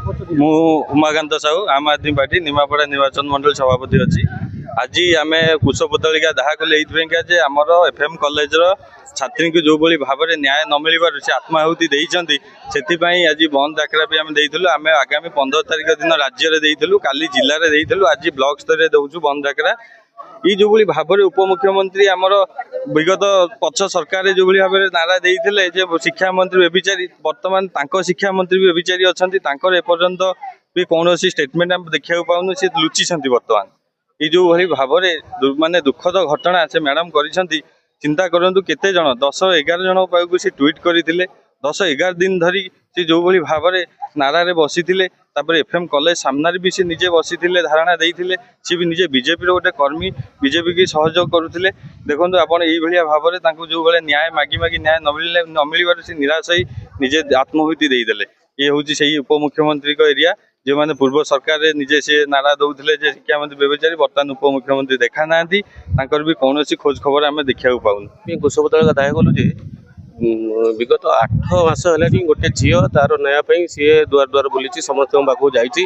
मु उमाकांत साहू आम आदमी पार्टी निमापड़ा निर्वाचन मंडल सभापति अच्छी आज आम कुशपुतलिका दाह कले आमर एफएम कॉलेज छात्री को जो भाव में न्याय न मिल से आत्माहुति से आज बंद डाकरा भी आम आम आगामी 15 तारिख दिन राज्य में देलु काली जिले में देलु आज ब्लॉक स्तर दौचु बंद डाकरा ये जो भाव में उपमुख्यमंत्री आमर विगत पक्ष सरकार जो भाव में नारा देते शिक्षा मंत्री व्यभिचारी बर्तमान शिक्षा मंत्री भी व्यभिचारी अच्छा एपर्यंत भी कौन स्टेटमेंट आम देखा पाऊनु सी लुचिंट बर्तमान ये जो भाव में मानने दुखद घटना से मैडम कर चिंता करूँ केते जन 10-11 जन पाक सी ट्वीट करते 10-11 दिन धरी सी जो भाव में नारा बसी एफएम कॉलेज सामने भी सी निजे बसी धारणा देते सी भी निजे बीजेपी गोटे कर्मी बीजेपी की सहयोग करुले देखो आप भाव में जो भाई न्याय मागी मागी न्याय न मिलवर से निराश ही निजे आत्माहुति देदेले ये हूँ से उपमुख्यमंत्री एरिया जो मैंने पूर्व सरकार निजे से नारा दौले शिक्षा मंत्री व्यभिचारी बर्तमान उपमुख्यमंत्री देखा ना भी कौन खोज खबर आम देखा पाऊनु कुशपुतलिका दाह कलु विगत 8 मास है गोटे झी तार न्याय सी दुआर दुआर बुली समस्त पाक जामती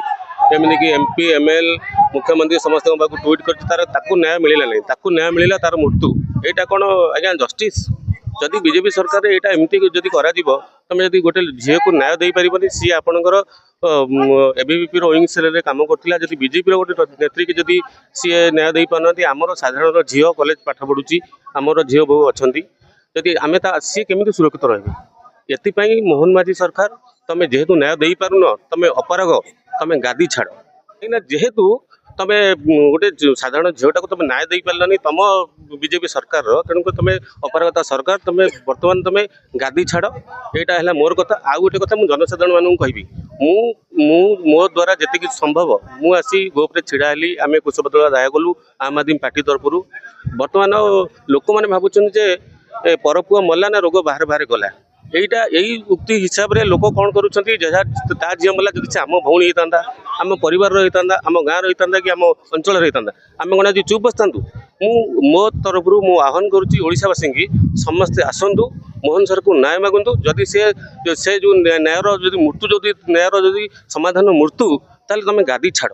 एमपी एमएल मुख्यमंत्री समस्त पाक ट्वीट कर न्याय मिलला नहीं न्याय मिलला तार मृत्यु यहाँ कौन आज्ञा जस्टिस जदि बीजेपी सरकार यहाँ एमती जदि तुम जब गोटे झील को न्याय दे पार सी आपणकर एबीवीपी विंग सेल कम करता जब बीजेपी गोटे नेत्री की जदि सी न्याय दे पार आमर साधारण झील कॉलेज पाठ पढ़ुची आमर झील बहु अच्छा जदि आम सी केमी सुरक्षित रही मोहन माझी सरकार तुम जेहेतु न्याय दे पारुन तुम अपराग तुम गादी छाड़ कहीं जेहेतु तुम गोटे साधारण झीटा को तुम न्याय दे पार्लानी तुम बीजेपी सरकार तेणुक तुम अपरागता सरकार तुम बर्तमान तुम गादी छाड़ यहाँ है मोर कथा आउ गोटे कथा मुझे जनसाधारण मानू कहि मो द्वारा जी संभव मु आसी गोप्रे छिड़ा हेली आम कुशपुतलिका दाह कलु आम आदमी पार्टी तरफ बर्तमान लोक मैंने भावुं जे परपुआ मला ना रोग बाहर बाहर गला यहीटा यही उक्ति हिसाब से लोक कौन करुँचा झील मला जब से आम भौणी होता आम परिवार होता आम गाँव होता कि आम अंचल होता आम कौन आज चुप बसता मो तरफ मु आह्वान करुँचावासी की समस्ते आसतु मोहन सर को न्याय मागंतु जदि से जो न्यायर मृत्यु जो न्यायर समाधान मृत्यु ताले तुम गादी छाड़।